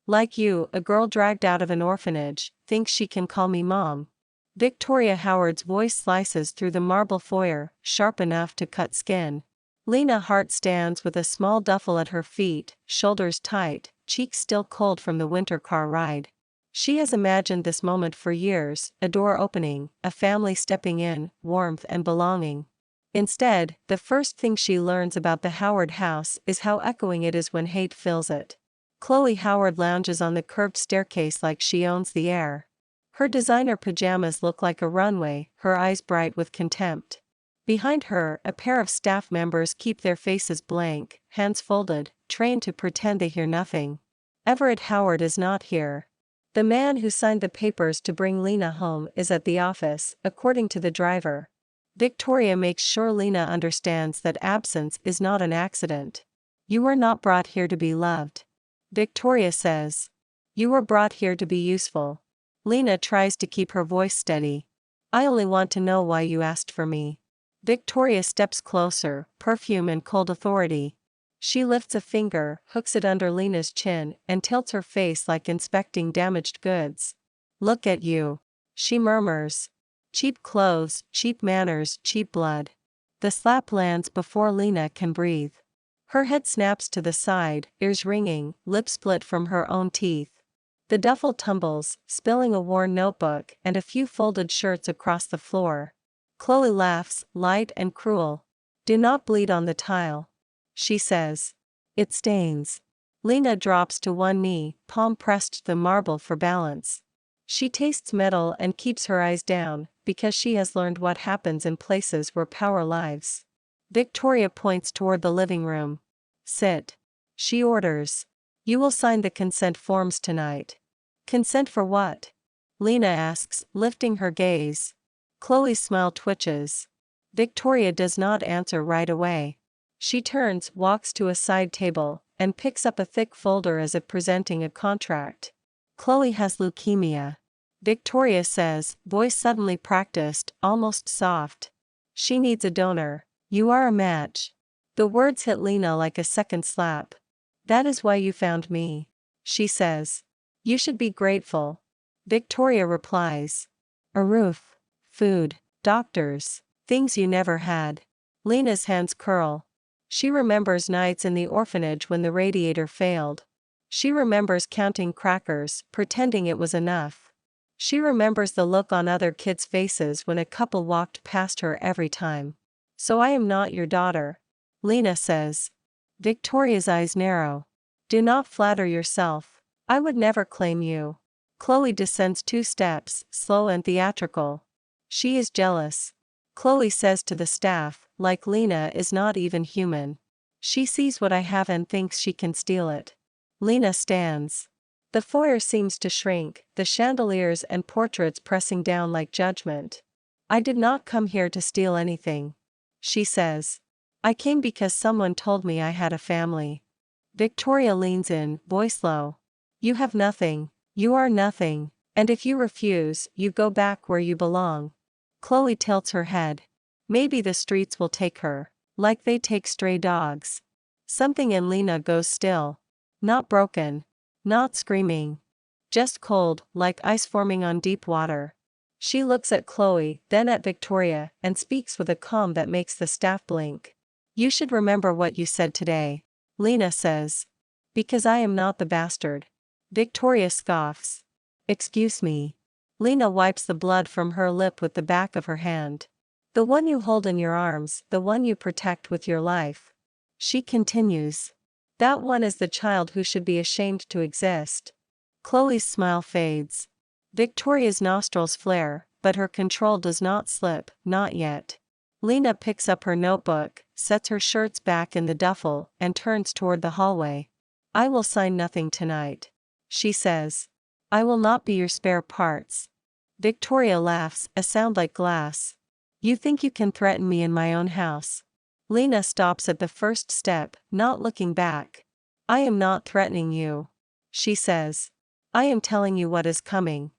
Like you, a girl dragged out of an orphanage, thinks she can call me mom. Victoria Howard's voice slices through the marble foyer, sharp enough to cut skin. Lena Hart stands with a small duffel at her feet, shoulders tight, cheeks still cold from the winter car ride. She has imagined this moment for years, a door opening, a family stepping in, warmth and belonging. Instead, the first thing she learns about the Howard house is how echoing it is when hate fills it. Chloe Howard lounges on the curved staircase like she owns the air. Her designer pajamas look like a runway, her eyes bright with contempt. Behind her, a pair of staff members keep their faces blank, hands folded, trained to pretend they hear nothing. Everett Howard is not here. The man who signed the papers to bring Lena home is at the office, according to the driver. Victoria makes sure Lena understands that absence is not an accident. You were not brought here to be loved. Victoria says. You were brought here to be useful. Lena tries to keep her voice steady. I only want to know why you asked for me. Victoria steps closer, perfume and cold authority. She lifts a finger, hooks it under Lena's chin, and tilts her face like inspecting damaged goods. Look at you. She murmurs. Cheap clothes, cheap manners, cheap blood. The slap lands before Lena can breathe. Her head snaps to the side, ears ringing, lips split from her own teeth. The duffel tumbles, spilling a worn notebook and a few folded shirts across the floor. Chloe laughs, light and cruel. Do not bleed on the tile. She says. It stains. Lena drops to one knee, palm pressed to the marble for balance. She tastes metal and keeps her eyes down, because she has learned what happens in places where power lives. Victoria points toward the living room. Sit. She orders. You will sign the consent forms tonight. Consent for what? Lena asks, lifting her gaze. Chloe's smile twitches. Victoria does not answer right away. She turns, walks to a side table, and picks up a thick folder as if presenting a contract. Chloe has leukemia. Victoria says, voice suddenly practiced, almost soft. She needs a donor. You are a match. The words hit Lena like a second slap. That is why you found me. She says. You should be grateful. Victoria replies. A roof. Food. Doctors. Things you never had. Lena's hands curl. She remembers nights in the orphanage when the radiator failed. She remembers counting crackers, pretending it was enough. She remembers the look on other kids' faces when a couple walked past her every time. So I am not your daughter. Lena says. Victoria's eyes narrow. Do not flatter yourself. I would never claim you. Chloe descends 2 steps, slow and theatrical. She is jealous. Chloe says to the staff, like Lena is not even human. She sees what I have and thinks she can steal it. Lena stands. The foyer seems to shrink, the chandeliers and portraits pressing down like judgment. I did not come here to steal anything. She says. I came because someone told me I had a family. Victoria leans in, voice low. You have nothing. You are nothing. And if you refuse, you go back where you belong. Chloe tilts her head. Maybe the streets will take her. Like they take stray dogs. Something in Lena goes still. Not broken. Not screaming. Just cold, like ice forming on deep water. She looks at Chloe, then at Victoria, and speaks with a calm that makes the staff blink. You should remember what you said today. Lena says. Because I am not the bastard. Victoria scoffs. Excuse me. Lena wipes the blood from her lip with the back of her hand. The one you hold in your arms, the one you protect with your life. She continues. That one is the child who should be ashamed to exist. Chloe's smile fades. Victoria's nostrils flare, but her control does not slip, not yet. Lena picks up her notebook, sets her shirts back in the duffel, and turns toward the hallway. I will sign nothing tonight. She says. I will not be your spare parts. Victoria laughs, a sound like glass. You think you can threaten me in my own house. Lena stops at the first step, not looking back. I am not threatening you. She says. I am telling you what is coming.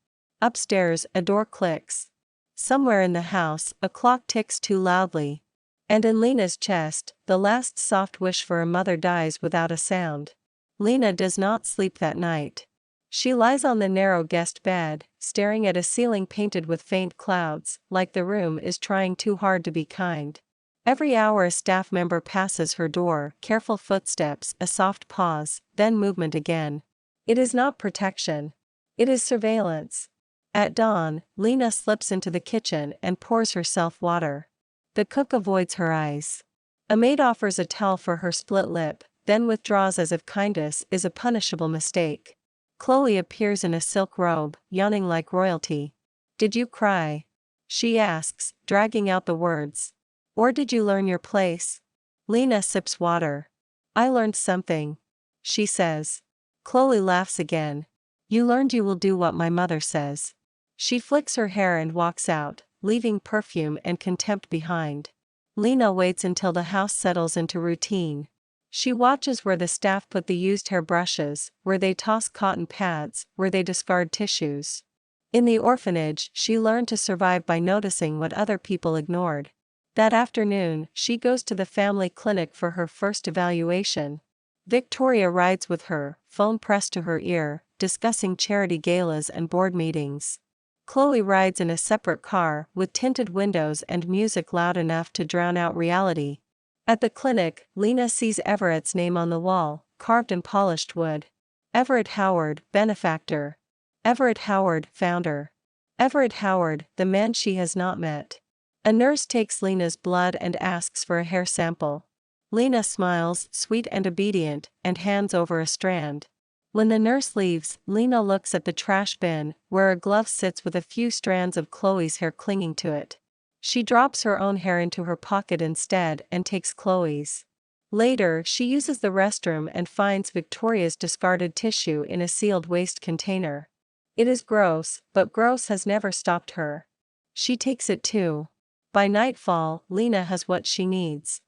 Upstairs, a door clicks. Somewhere in the house, a clock ticks too loudly. And in Lena's chest, the last soft wish for a mother dies without a sound. Lena does not sleep that night. She lies on the narrow guest bed, staring at a ceiling painted with faint clouds, like the room is trying too hard to be kind. Every hour a staff member passes her door, careful footsteps, a soft pause, then movement again. It is not protection. It is surveillance. At dawn, Lena slips into the kitchen and pours herself water. The cook avoids her eyes. A maid offers a towel for her split lip, then withdraws as if kindness is a punishable mistake. Chloe appears in a silk robe, yawning like royalty. "Did you cry?" she asks, dragging out the words. "Or did you learn your place?" Lena sips water. "I learned something," she says. Chloe laughs again. "You learned you will do what my mother says." She flicks her hair and walks out, leaving perfume and contempt behind. Lena waits until the house settles into routine. She watches where the staff put the used hairbrushes, where they toss cotton pads, where they discard tissues. In the orphanage, she learned to survive by noticing what other people ignored. That afternoon, she goes to the family clinic for her first evaluation. Victoria rides with her, phone pressed to her ear, discussing charity galas and board meetings. Chloe rides in a separate car, with tinted windows and music loud enough to drown out reality. At the clinic, Lena sees Everett's name on the wall, carved in polished wood. Everett Howard, benefactor. Everett Howard, founder. Everett Howard, the man she has not met. A nurse takes Lena's blood and asks for a hair sample. Lena smiles, sweet and obedient, and hands over a strand. When the nurse leaves, Lena looks at the trash bin, where a glove sits with a few strands of Chloe's hair clinging to it. She drops her own hair into her pocket instead and takes Chloe's. Later, she uses the restroom and finds Victoria's discarded tissue in a sealed waste container. It is gross, but gross has never stopped her. She takes it too. By nightfall, Lena has what she needs.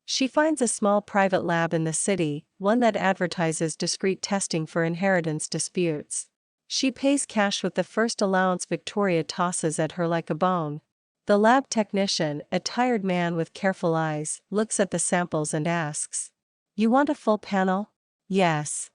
She finds a small private lab in the city, one that advertises discreet testing for inheritance disputes. She pays cash with the first allowance Victoria tosses at her like a bone. The lab technician, a tired man with careful eyes, looks at the samples and asks, "You want a full panel?" "Yes,"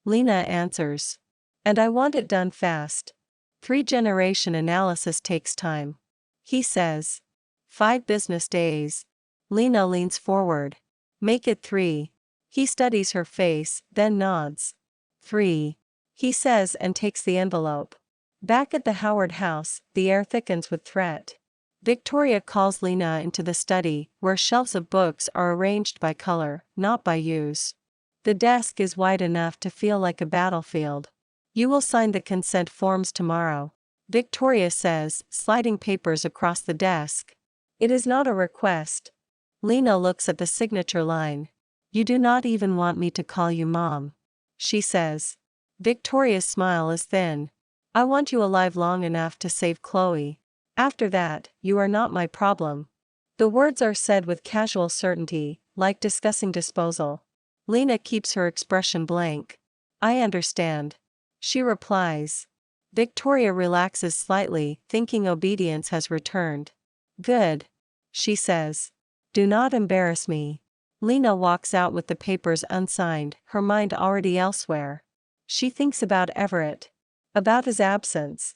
Lena answers. "And I want it done fast." 3-generation analysis takes time. He says. 5 business days. Lena leans forward. "Make it 3. He studies her face, then nods. 3. He says and takes the envelope. Back at the Howard house, the air thickens with threat. Victoria calls Lena into the study, where shelves of books are arranged by color, not by use. The desk is wide enough to feel like a battlefield. "You will sign the consent forms tomorrow," Victoria says, sliding papers across the desk. "It is not a request." Lena looks at the signature line. "You do not even want me to call you Mom," she says. Victoria's smile is thin. "I want you alive long enough to save Chloe. After that, you are not my problem." The words are said with casual certainty, like discussing disposal. Lena keeps her expression blank. "I understand," she replies. Victoria relaxes slightly, thinking obedience has returned. "Good," she says. "Do not embarrass me." Lena walks out with the papers unsigned, her mind already elsewhere. She thinks about Everett. About his absence.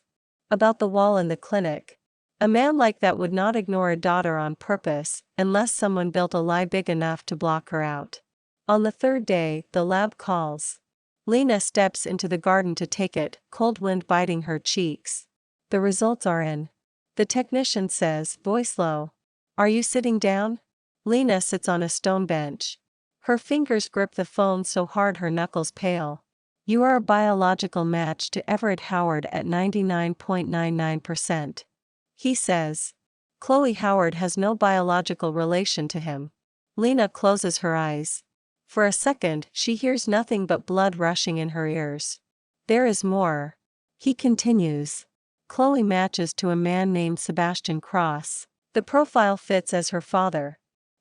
About the wall in the clinic. A man like that would not ignore a daughter on purpose, unless someone built a lie big enough to block her out. On the 3rd day, the lab calls. Lena steps into the garden to take it, cold wind biting her cheeks. The results are in. The technician says, voice low. "Are you sitting down?" Lena sits on a stone bench. Her fingers grip the phone so hard her knuckles pale. "You are a biological match to Everett Howard at 99.99%. He says. "Chloe Howard has no biological relation to him." Lena closes her eyes. For a second, she hears nothing but blood rushing in her ears. "There is more." He continues. "Chloe matches to a man named Sebastian Cross. The profile fits as her father."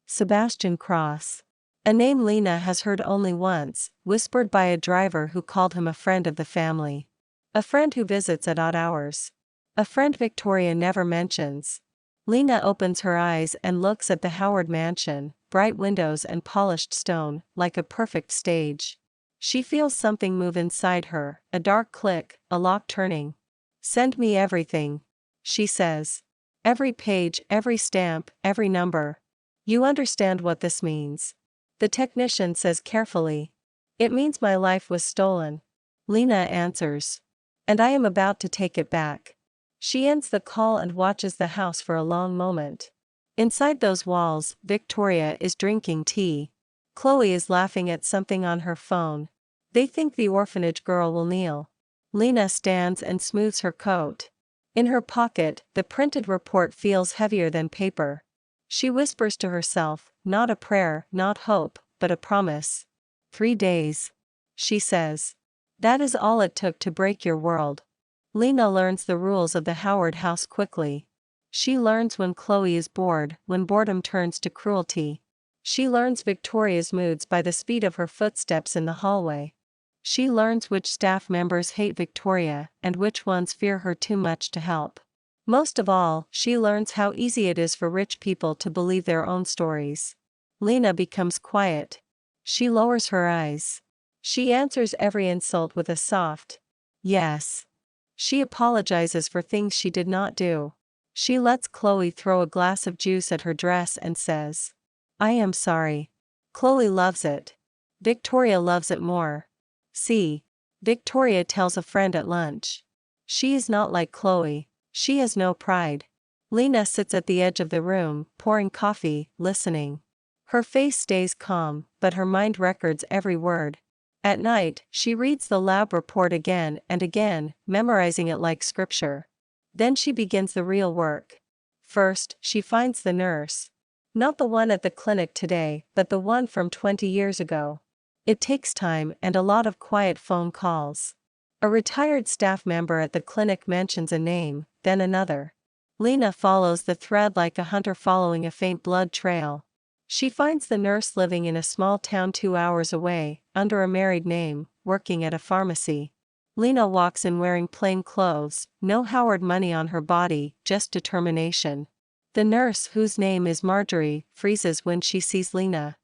Sebastian Cross. A name Lena has heard only once, whispered by a driver who called him a friend of the family. A friend who visits at odd hours. A friend Victoria never mentions. Lena opens her eyes and looks at the Howard mansion, bright windows and polished stone, like a perfect stage. She feels something move inside her, a dark click, a lock turning. "Send me everything," she says. "Every page, every stamp, every number. You understand what this means?" The technician says carefully. "It means my life was stolen," Lena answers. "And I am about to take it back." She ends the call and watches the house for a long moment. Inside those walls, Victoria is drinking tea. Chloe is laughing at something on her phone. They think the orphanage girl will kneel. Lena stands and smooths her coat. In her pocket, the printed report feels heavier than paper. She whispers to herself, not a prayer, not hope, but a promise. 3 days. She says. That is all it took to break your world. Lena learns the rules of the Howard house quickly. She learns when Chloe is bored, when boredom turns to cruelty. She learns Victoria's moods by the speed of her footsteps in the hallway. She learns which staff members hate Victoria and which ones fear her too much to help. Most of all, she learns how easy it is for rich people to believe their own stories. Lena becomes quiet. She lowers her eyes. She answers every insult with a soft yes. She apologizes for things she did not do. She lets Chloe throw a glass of juice at her dress and says, "I am sorry." Chloe loves it. Victoria loves it more. See, Victoria tells a friend at lunch. She is not like Chloe. She has no pride. Lena sits at the edge of the room, pouring coffee, listening. Her face stays calm, but her mind records every word. At night, she reads the lab report again and again, memorizing it like scripture. Then she begins the real work. First, she finds the nurse. Not the one at the clinic today, but the one from 20 years ago. It takes time and a lot of quiet phone calls. A retired staff member at the clinic mentions a name, then another. Lena follows the thread like a hunter following a faint blood trail. She finds the nurse living in a small town 2 hours away, under a married name, working at a pharmacy. Lena walks in wearing plain clothes, no Howard money on her body, just determination. The nurse, whose name is Marjorie, freezes when she sees Lena.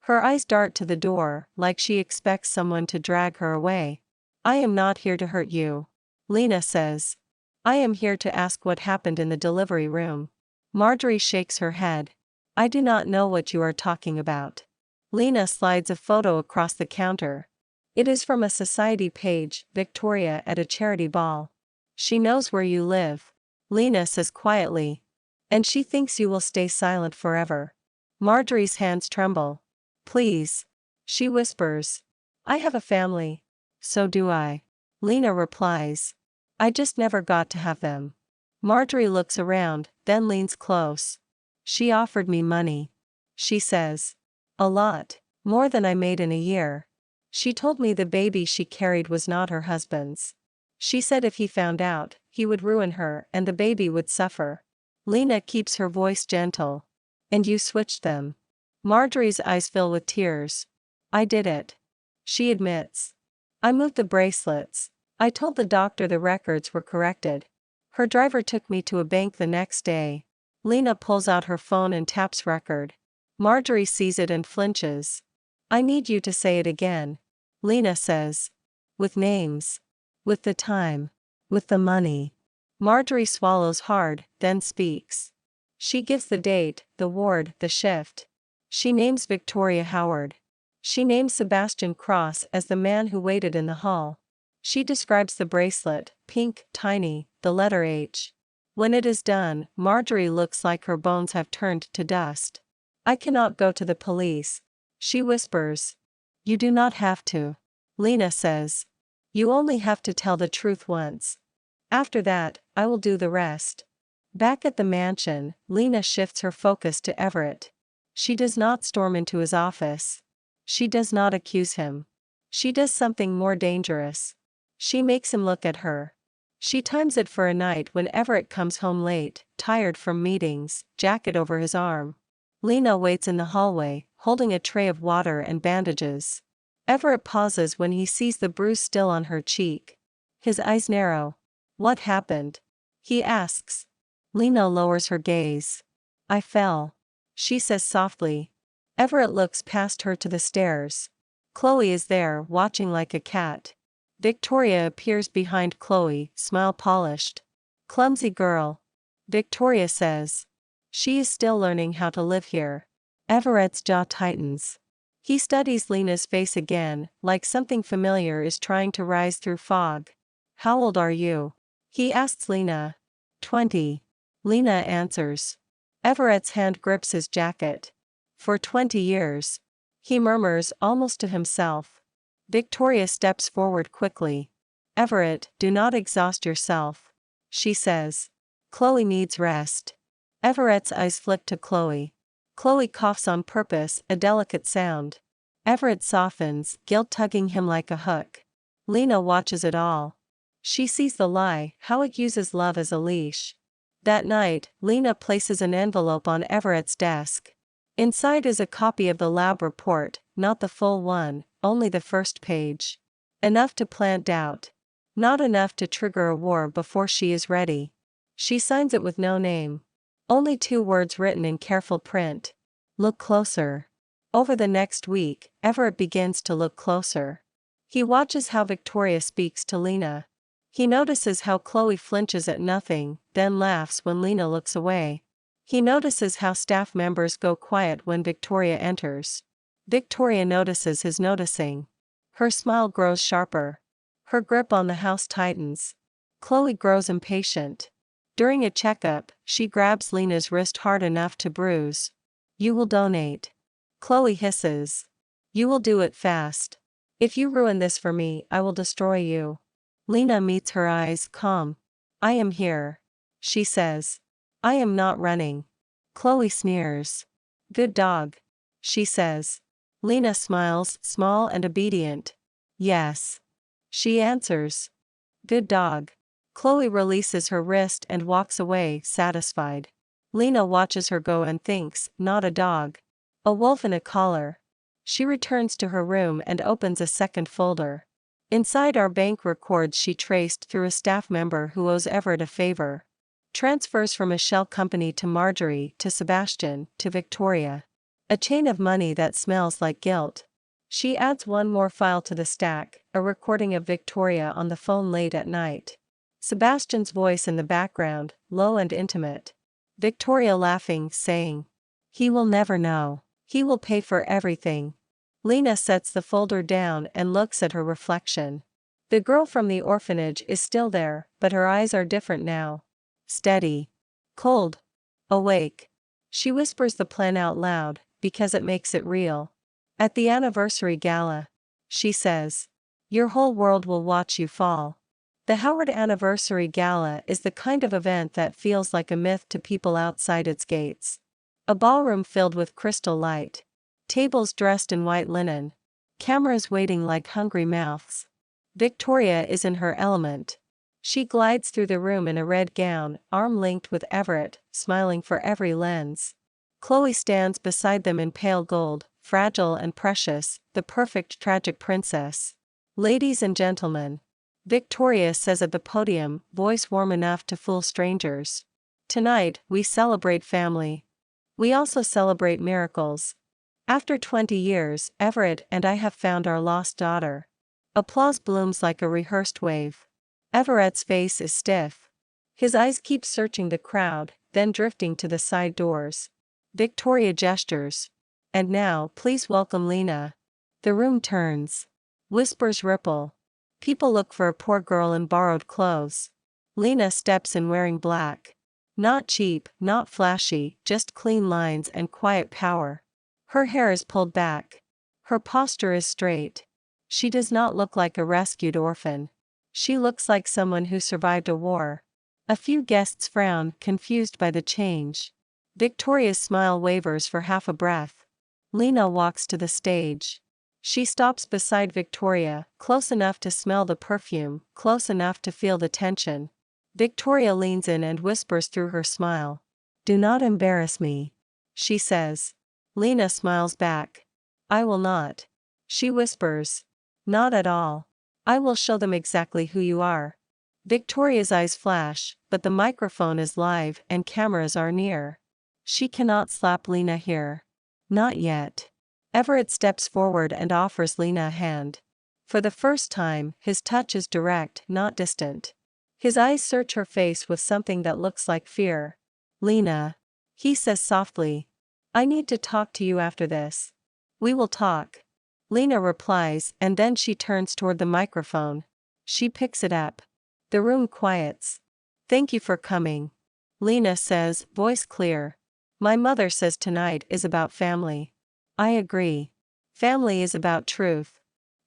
Her eyes dart to the door, like she expects someone to drag her away. "I am not here to hurt you," Lena says. "I am here to ask what happened in the delivery room." Marjorie shakes her head. "I do not know what you are talking about." Lena slides a photo across the counter. It is from a society page, Victoria at a charity ball. "She knows where you live," Lena says quietly. "And she thinks you will stay silent forever." Marjorie's hands tremble. "Please," she whispers. "I have a family." "So do I," Lena replies. "I just never got to have them." Marjorie looks around, then leans close. "She offered me money," she says. "A lot. More than I made in a year. She told me the baby she carried was not her husband's. She said if he found out, he would ruin her and the baby would suffer." Lena keeps her voice gentle. "And you switched them." Marjorie's eyes fill with tears. "I did it," she admits. "I moved the bracelets. I told the doctor the records were corrected. Her driver took me to a bank the next day." Lena pulls out her phone and taps record. Marjorie sees it and flinches. "I need you to say it again," Lena says. "With names. With the time. With the money." Marjorie swallows hard, then speaks. She gives the date, the ward, the shift. She names Victoria Howard. She names Sebastian Cross as the man who waited in the hall. She describes the bracelet, pink, tiny, the letter H. When it is done, Marjorie looks like her bones have turned to dust. "I cannot go to the police," she whispers. "You do not have to," Lena says. "You only have to tell the truth once. After that, I will do the rest." Back at the mansion, Lena shifts her focus to Everett. She does not storm into his office. She does not accuse him. She does something more dangerous. She makes him look at her. She times it for a night when Everett comes home late, tired from meetings, jacket over his arm. Lena waits in the hallway, holding a tray of water and bandages. Everett pauses when he sees the bruise still on her cheek. His eyes narrow. "What happened?" he asks. Lena lowers her gaze. "I fell," she says softly. Everett looks past her to the stairs. Chloe is there, watching like a cat. Victoria appears behind Chloe, smile polished. Clumsy girl. Victoria says. She is still learning how to live here. Everett's jaw tightens. He studies Lena's face again, like something familiar is trying to rise through fog. How old are you? He asks Lena. 20. Lena answers. Everett's hand grips his jacket. For 20 years. He murmurs almost to himself. Victoria steps forward quickly. Everett, do not exhaust yourself. She says. Chloe needs rest. Everett's eyes flick to Chloe. Chloe coughs on purpose, a delicate sound. Everett softens, guilt tugging him like a hook. Lena watches it all. She sees the lie, how it uses love as a leash. That night, Lena places an envelope on Everett's desk. Inside is a copy of the lab report, not the full one, only the first page. Enough to plant doubt. Not enough to trigger a war before she is ready. She signs it with no name. Only 2 words written in careful print. Look closer. Over the next week, Everett begins to look closer. He watches how Victoria speaks to Lena. He notices how Chloe flinches at nothing, then laughs when Lena looks away. He notices how staff members go quiet when Victoria enters. Victoria notices his noticing. Her smile grows sharper. Her grip on the house tightens. Chloe grows impatient. During a checkup, she grabs Lena's wrist hard enough to bruise. You will donate. Chloe hisses. You will do it fast. If you ruin this for me, I will destroy you. Lena meets her eyes, calm. I am here. She says. I am not running. Chloe sneers. Good dog. She says. Lena smiles, small and obedient. Yes. She answers. Good dog. Chloe releases her wrist and walks away, satisfied. Lena watches her go and thinks, not a dog. A wolf in a collar. She returns to her room and opens a second folder. Inside are bank records she traced through a staff member who owes Everett a favor. Transfers from a shell company to Marjorie, to Sebastian, to Victoria. A chain of money that smells like guilt. She adds one more file to the stack, a recording of Victoria on the phone late at night. Sebastian's voice in the background, low and intimate. Victoria laughing, saying. He will never know. He will pay for everything. Lena sets the folder down and looks at her reflection. The girl from the orphanage is still there, but her eyes are different now. Steady. Cold. Awake. She whispers the plan out loud, because it makes it real. At the anniversary gala. She says. Your whole world will watch you fall. The Howard Anniversary Gala is the kind of event that feels like a myth to people outside its gates. A ballroom filled with crystal light. Tables dressed in white linen. Cameras waiting like hungry mouths. Victoria is in her element. She glides through the room in a red gown, arm linked with Everett, smiling for every lens. Chloe stands beside them in pale gold, fragile and precious, the perfect tragic princess. Ladies and gentlemen. Victoria says at the podium, voice warm enough to fool strangers. Tonight, we celebrate family. We also celebrate miracles. After 20 years, Everett and I have found our lost daughter. Applause blooms like a rehearsed wave. Everett's face is stiff. His eyes keep searching the crowd, then drifting to the side doors. Victoria gestures. And now, please welcome Lena. The room turns. Whispers ripple. People look for a poor girl in borrowed clothes. Lena steps in wearing black. Not cheap, not flashy, just clean lines and quiet power. Her hair is pulled back. Her posture is straight. She does not look like a rescued orphan. She looks like someone who survived a war. A few guests frown, confused by the change. Victoria's smile wavers for half a breath. Lena walks to the stage. She stops beside Victoria, close enough to smell the perfume, close enough to feel the tension. Victoria leans in and whispers through her smile. Do not embarrass me. She says. Lena smiles back. I will not. She whispers. Not at all. I will show them exactly who you are. Victoria's eyes flash, but the microphone is live and cameras are near. She cannot slap Lena here. Not yet. Everett steps forward and offers Lena a hand. For the first time, his touch is direct, not distant. His eyes search her face with something that looks like fear. "Lena," he says softly. "I need to talk to you after this." "We will talk." Lena replies, and then she turns toward the microphone. She picks it up. The room quiets. "Thank you for coming," Lena says, voice clear. "My mother says tonight is about family." "I agree. Family is about truth."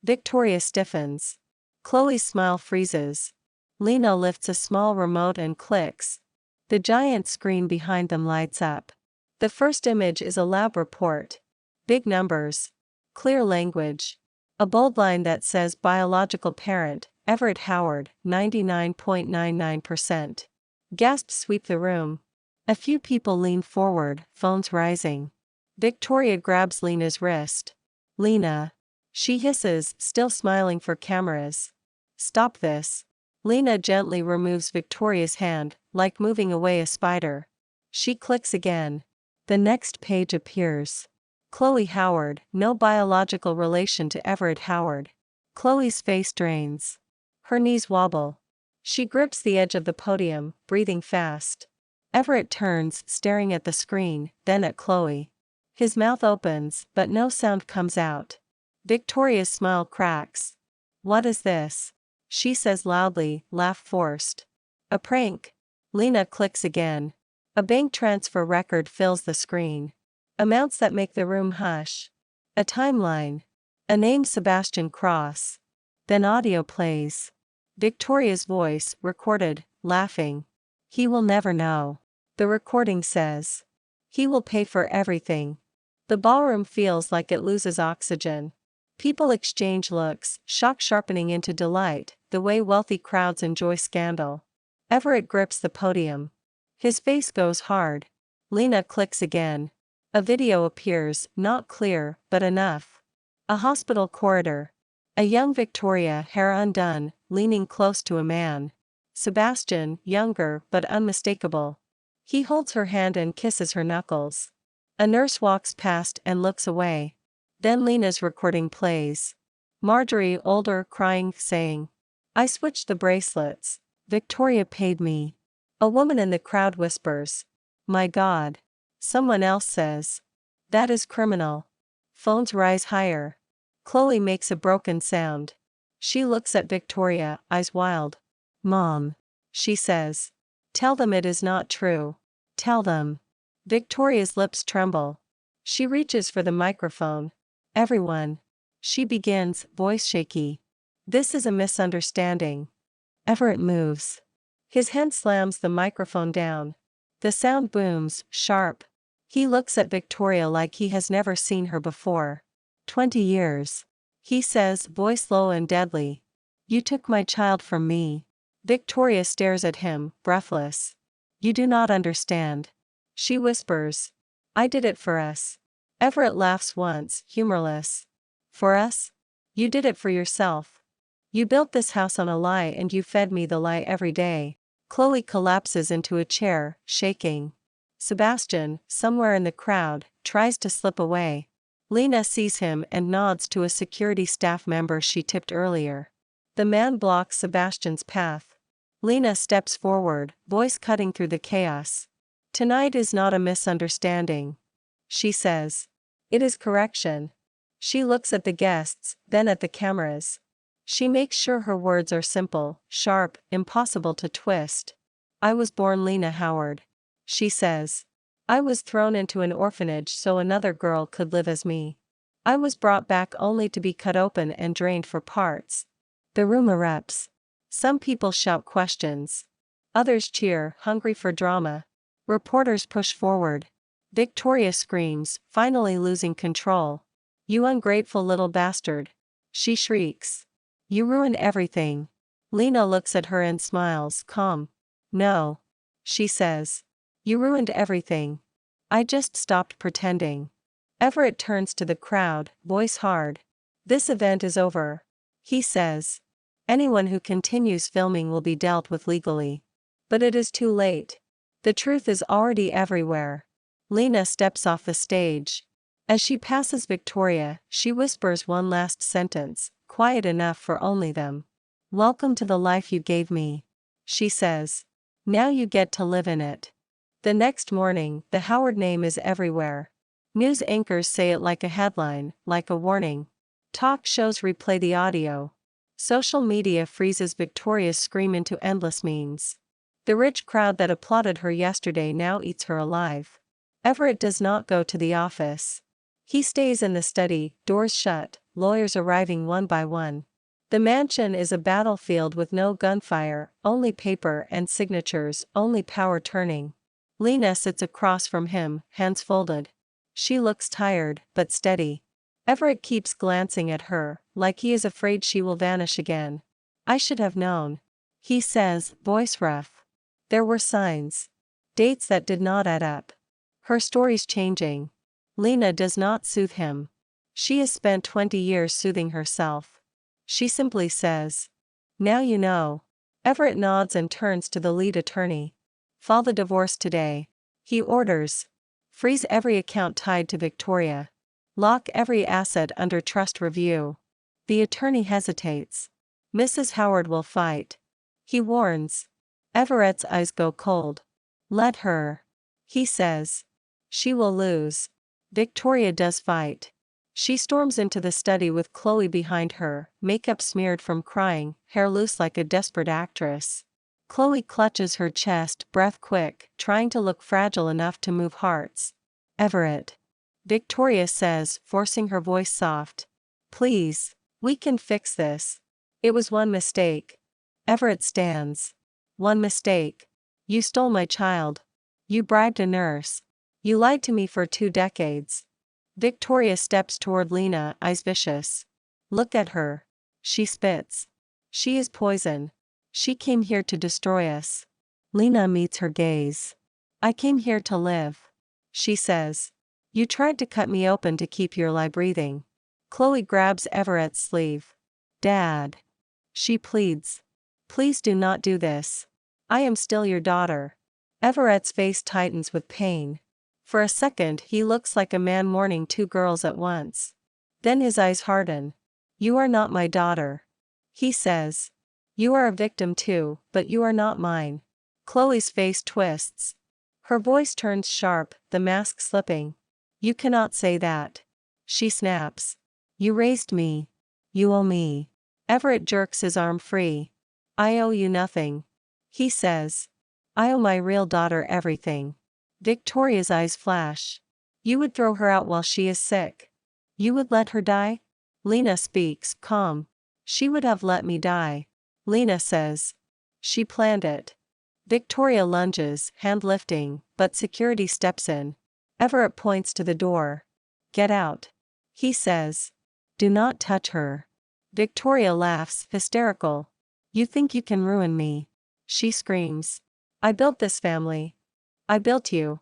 Victoria stiffens. Chloe's smile freezes. Lena lifts a small remote and clicks. The giant screen behind them lights up. The first image is a lab report. Big numbers. Clear language. A bold line that says biological parent, Everett Howard, 99.99%. Gasps sweep the room. A few people lean forward, phones rising. Victoria grabs Lena's wrist. "Lena," she hisses, still smiling for cameras. "Stop this." Lena gently removes Victoria's hand, like moving away a spider. She clicks again. The next page appears. Chloe Howard, no biological relation to Everett Howard. Chloe's face drains. Her knees wobble. She grips the edge of the podium, breathing fast. Everett turns, staring at the screen, then at Chloe. His mouth opens, but no sound comes out. Victoria's smile cracks. "What is this?" she says loudly, laugh forced. "A prank." Lena clicks again. A bank transfer record fills the screen. Amounts that make the room hush. A timeline. A name, Sebastian Cross. Then audio plays. Victoria's voice, recorded, laughing. "He will never know." The recording says. "He will pay for everything." The ballroom feels like it loses oxygen. People exchange looks, shock sharpening into delight, the way wealthy crowds enjoy scandal. Everett grips the podium. His face goes hard. Lena clicks again. A video appears, not clear, but enough. A hospital corridor. A young Victoria, hair undone, leaning close to a man. Sebastian, younger but unmistakable. He holds her hand and kisses her knuckles. A nurse walks past and looks away. Then Lena's recording plays. Marjorie, older, crying, saying, "I switched the bracelets. Victoria paid me." A woman in the crowd whispers, "My God." Someone else says, "That is criminal." Phones rise higher. Chloe makes a broken sound. She looks at Victoria, eyes wild. "Mom," she says. "Tell them it is not true. Tell them." Victoria's lips tremble. She reaches for the microphone. "Everyone." She begins, voice shaky. "This is a misunderstanding." Everett moves. His hand slams the microphone down. The sound booms, sharp. He looks at Victoria like he has never seen her before. 20 years. He says, voice low and deadly. "You took my child from me." Victoria stares at him, breathless. "You do not understand." She whispers, "I did it for us." Everett laughs once, humorless. "For us? You did it for yourself. You built this house on a lie and you fed me the lie every day." Chloe collapses into a chair, shaking. Sebastian, somewhere in the crowd, tries to slip away. Lena sees him and nods to a security staff member she tipped earlier. The man blocks Sebastian's path. Lena steps forward, voice cutting through the chaos. "Tonight is not a misunderstanding," she says. "It is correction." She looks at the guests, then at the cameras. She makes sure her words are simple, sharp, impossible to twist. "I was born Lena Howard," she says. "I was thrown into an orphanage so another girl could live as me. I was brought back only to be cut open and drained for parts." The room erupts. Some people shout questions. Others cheer, hungry for drama. Reporters push forward. Victoria screams, finally losing control. "You ungrateful little bastard!" she shrieks. "You ruined everything." Lena looks at her and smiles, calm. "No," she says. "You ruined everything. I just stopped pretending." Everett turns to the crowd, voice hard. "This event is over," he says. "Anyone who continues filming will be dealt with legally. But it is too late. The truth is already everywhere." Lena steps off the stage. As she passes Victoria, she whispers one last sentence, quiet enough for only them. "Welcome to the life you gave me," she says. "Now you get to live in it." The next morning, the Howard name is everywhere. News anchors say it like a headline, like a warning. Talk shows replay the audio. Social media freezes Victoria's scream into endless memes. The rich crowd that applauded her yesterday now eats her alive. Everett does not go to the office. He stays in the study, doors shut, lawyers arriving one by one. The mansion is a battlefield with no gunfire, only paper and signatures, only power turning. Lena sits across from him, hands folded. She looks tired, but steady. Everett keeps glancing at her, like he is afraid she will vanish again. "I should have known," he says, voice rough. There were signs. Dates that did not add up. Her story's changing. Lena does not soothe him. She has spent 20 years soothing herself. She simply says, "Now you know." Everett nods and turns to the lead attorney. "File the divorce today," he orders. "Freeze every account tied to Victoria. Lock every asset under trust review." The attorney hesitates. "Mrs. Howard will fight," he warns. Everett's eyes go cold. "Let her," he says. "She will lose." Victoria does fight. She storms into the study with Chloe behind her, makeup smeared from crying, hair loose like a desperate actress. Chloe clutches her chest, breath quick, trying to look fragile enough to move hearts. "Everett," Victoria says, forcing her voice soft. "Please, we can fix this. It was one mistake." Everett stands. "One mistake? You stole my child. You bribed a nurse. You lied to me for 2 decades. Victoria steps toward Lena, eyes vicious. "Look at her. She spits. She is poison. She came here to destroy us." Lena meets her gaze. "I came here to live," she says. "You tried to cut me open to keep your lie breathing." Chloe grabs Everett's sleeve. "Dad," she pleads. "Please do not do this. I am still your daughter." Everett's face tightens with pain. For a second he looks like a man mourning 2 girls at once. Then his eyes harden. "You are not my daughter," he says. "You are a victim too, but you are not mine." Chloe's face twists. Her voice turns sharp, the mask slipping. "You cannot say that," she snaps. "You raised me. You owe me." Everett jerks his arm free. "I owe you nothing," he says. "I owe my real daughter everything." Victoria's eyes flash. "You would throw her out while she is sick? You would let her die?" Lena speaks, calm. "She would have let me die," Lena says. "She planned it." Victoria lunges, hand lifting, but security steps in. Everett points to the door. "Get out," he says. "Do not touch her." Victoria laughs, hysterical. "You think you can ruin me?" she screams. "I built this family. I built you."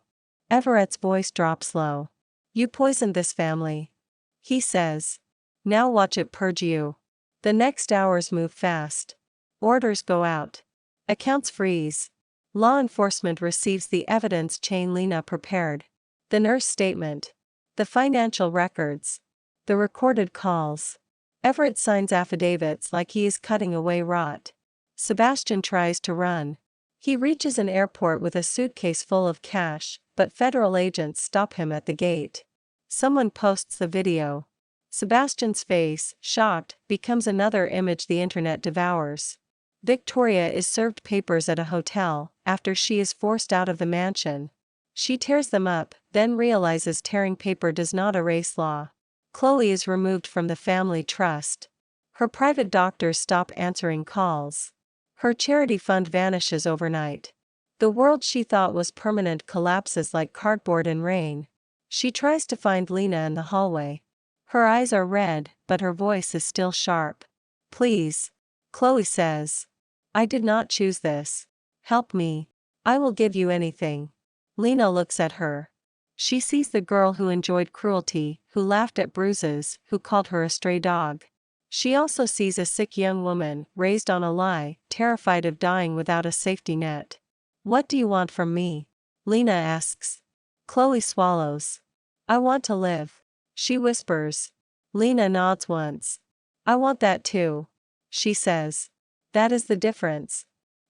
Everett's voice drops low. "You poisoned this family," he says. "Now watch it purge you." The next hours move fast. Orders go out. Accounts freeze. Law enforcement receives the evidence chain Lena prepared. The nurse statement. The financial records. The recorded calls. Everett signs affidavits like he is cutting away rot. Sebastian tries to run. He reaches an airport with a suitcase full of cash, but federal agents stop him at the gate. Someone posts the video. Sebastian's face, shocked, becomes another image the internet devours. Victoria is served papers at a hotel, after she is forced out of the mansion. She tears them up, then realizes tearing paper does not erase law. Chloe is removed from the family trust. Her private doctors stop answering calls. Her charity fund vanishes overnight. The world she thought was permanent collapses like cardboard in rain. She tries to find Lena in the hallway. Her eyes are red, but her voice is still sharp. "Please," Chloe says. "I did not choose this. Help me. I will give you anything." Lena looks at her. She sees the girl who enjoyed cruelty, who laughed at bruises, who called her a stray dog. She also sees a sick young woman, raised on a lie, terrified of dying without a safety net. "What do you want from me?" Lena asks. Chloe swallows. "I want to live." she whispers. Lena nods once. I want that too, she says. That is the difference.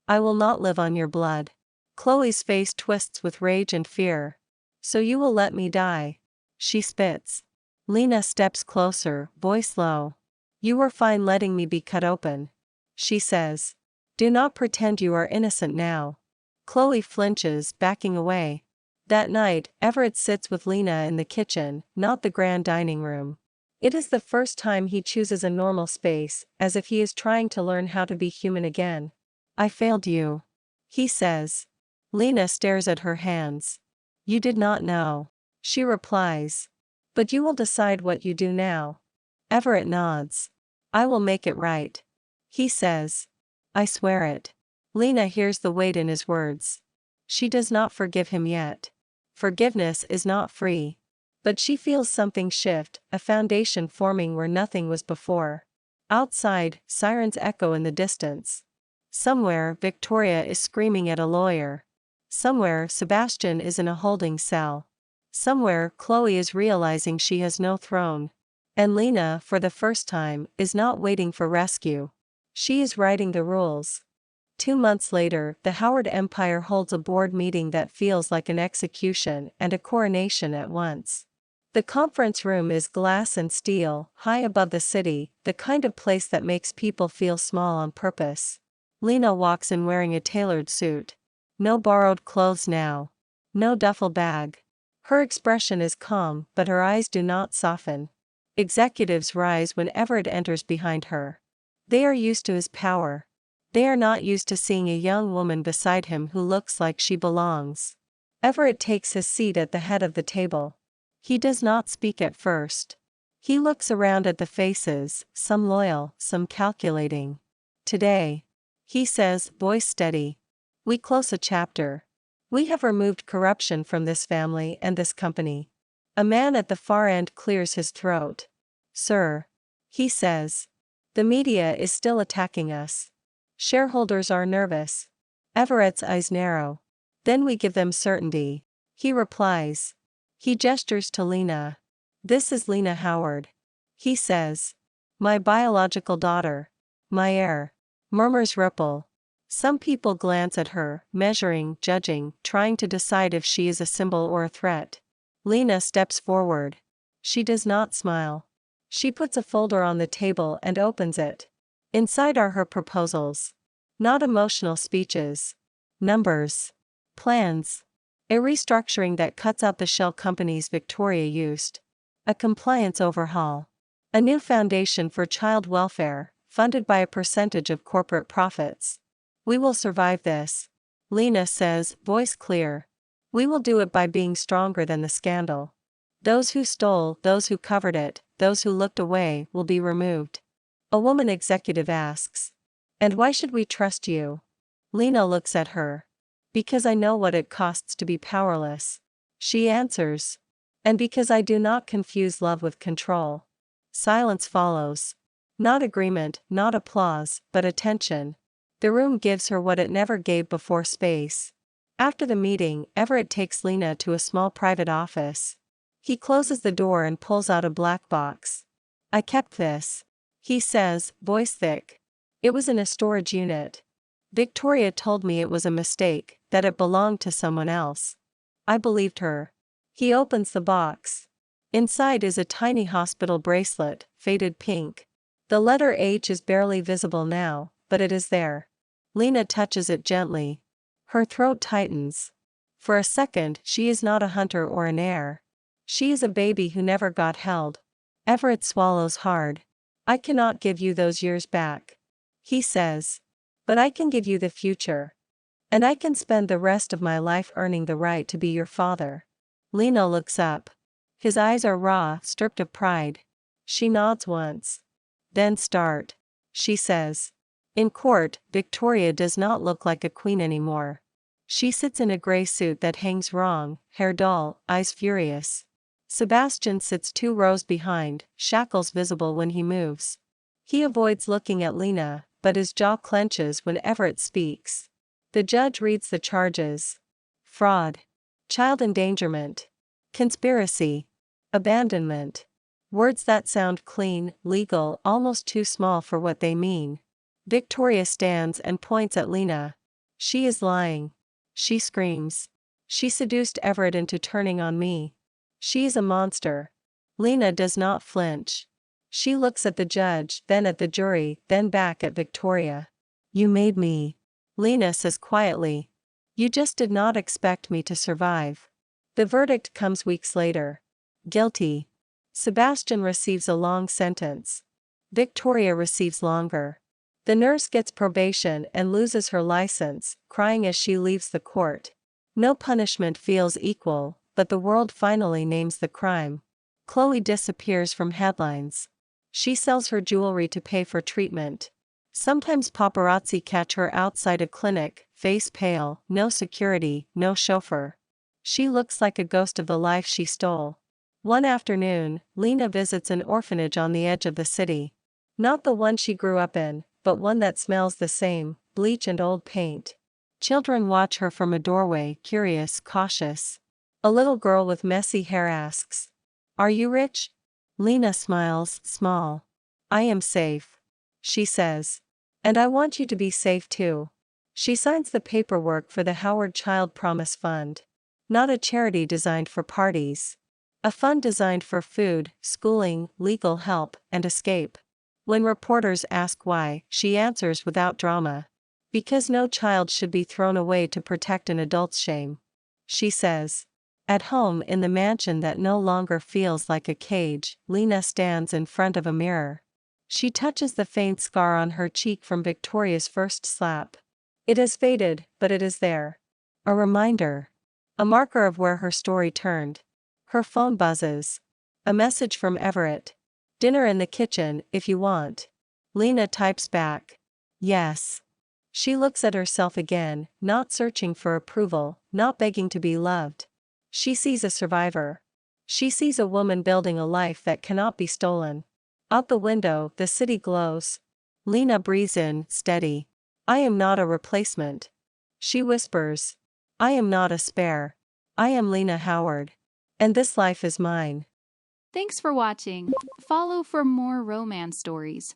I will not live on your blood. Chloe's face twists with rage and fear. So you will let me die? She spits. Lena steps closer, voice low. You were fine letting me be cut open, she says. Do not pretend you are innocent now. Chloe flinches, backing away. That night, Everett sits with Lena in the kitchen, not the grand dining room. It is the first time he chooses a normal space, as if he is trying to learn how to be human again. I failed you, he says. Lena stares at her hands. You did not know, she replies. But you will decide what you do now. Everett nods. I will make it right, he says. I swear it. Lena hears the weight in his words. She does not forgive him yet. Forgiveness is not free. But she feels something shift, a foundation forming where nothing was before. Outside, sirens echo in the distance. Somewhere, Victoria is screaming at a lawyer. Somewhere, Sebastian is in a holding cell. Somewhere, Chloe is realizing she has no throne. And Lena, for the first time, is not waiting for rescue. She is writing the rules. 2 months later, the Howard Empire holds a board meeting that feels like an execution and a coronation at once. The conference room is glass and steel, high above the city, the kind of place that makes people feel small on purpose. Lena walks in wearing a tailored suit. No borrowed clothes now. No duffel bag. Her expression is calm, but her eyes do not soften. Executives rise when Everett enters behind her. They are used to his power. They are not used to seeing a young woman beside him who looks like she belongs. Everett takes his seat at the head of the table. He does not speak at first. He looks around at the faces, some loyal, some calculating. Today, he says, voice steady, we close a chapter. We have removed corruption from this family and this company. A man at the far end clears his throat. Sir, he says, the media is still attacking us. Shareholders are nervous. Everett's eyes narrow. Then we give them certainty, he replies. He gestures to Lena. This is Lena Howard. He says. My biological daughter. My heir. Murmurs ripple. Some people glance at her, measuring, judging, trying to decide if she is a symbol or a threat. Lena steps forward. She does not smile. She puts a folder on the table and opens it. Inside are her proposals. Not emotional speeches. Numbers. Plans. A restructuring that cuts out the shell companies Victoria used. A compliance overhaul. A new foundation for child welfare, funded by a percentage of corporate profits. We will survive this, Lena says, voice clear. We will do it by being stronger than the scandal. Those who stole, those who covered it, those who looked away, will be removed. A woman executive asks. And why should we trust you? Lena looks at her. Because I know what it costs to be powerless. She answers. And because I do not confuse love with control. Silence follows. Not agreement, not applause, but attention. The room gives her what it never gave before, space. After the meeting, Everett takes Lena to a small private office. He closes the door and pulls out a black box. I kept this, he says, voice thick. It was in a storage unit. Victoria told me it was a mistake, that it belonged to someone else. I believed her. He opens the box. Inside is a tiny hospital bracelet, faded pink. The letter H is barely visible now, but it is there. Lena touches it gently. Her throat tightens. For a second, she is not a hunter or an heir. She is a baby who never got held. Everett swallows hard. I cannot give you those years back, he says. But I can give you the future. And I can spend the rest of my life earning the right to be your father. Lena looks up. His eyes are raw, stripped of pride. She nods once. Then start, she says. In court, Victoria does not look like a queen anymore. She sits in a gray suit that hangs wrong, hair dull, eyes furious. Sebastian sits 2 rows behind, shackles visible when he moves. He avoids looking at Lena, but his jaw clenches when Everett speaks. The judge reads the charges. Fraud. Child endangerment. Conspiracy. Abandonment. Words that sound clean, legal, almost too small for what they mean. Victoria stands and points at Lena. She is lying. She screams. She seduced Everett into turning on me. She is a monster. Lena does not flinch. She looks at the judge, then at the jury, then back at Victoria. You made me. Lena says quietly. You just did not expect me to survive. The verdict comes weeks later. Guilty. Sebastian receives a long sentence. Victoria receives longer. The nurse gets probation and loses her license, crying as she leaves the court. No punishment feels equal, but the world finally names the crime. Chloe disappears from headlines. She sells her jewelry to pay for treatment. Sometimes paparazzi catch her outside a clinic, face pale, no security, no chauffeur. She looks like a ghost of the life she stole. One afternoon, Lena visits an orphanage on the edge of the city. Not the one she grew up in, but one that smells the same, bleach and old paint. Children watch her from a doorway, curious, cautious. A little girl with messy hair asks, "Are you rich?" Lena smiles, small. "I am safe," she says. "And I want you to be safe too." She signs the paperwork for the Howard Child Promise Fund. Not a charity designed for parties. A fund designed for food, schooling, legal help, and escape. When reporters ask why, she answers without drama. Because no child should be thrown away to protect an adult's shame. She says. At home in the mansion that no longer feels like a cage, Lena stands in front of a mirror. She touches the faint scar on her cheek from Victoria's first slap. It has faded, but it is there. A reminder. A marker of where her story turned. Her phone buzzes. A message from Everett. "Dinner in the kitchen, if you want." Lena types back. "Yes." She looks at herself again, not searching for approval, not begging to be loved. She sees a survivor. She sees a woman building a life that cannot be stolen. Out the window, the city glows. Lena breathes in, steady. "I am not a replacement." She whispers. "I am not a spare. I am Lena Howard. And this life is mine." Thanks for watching. Follow for more romance stories.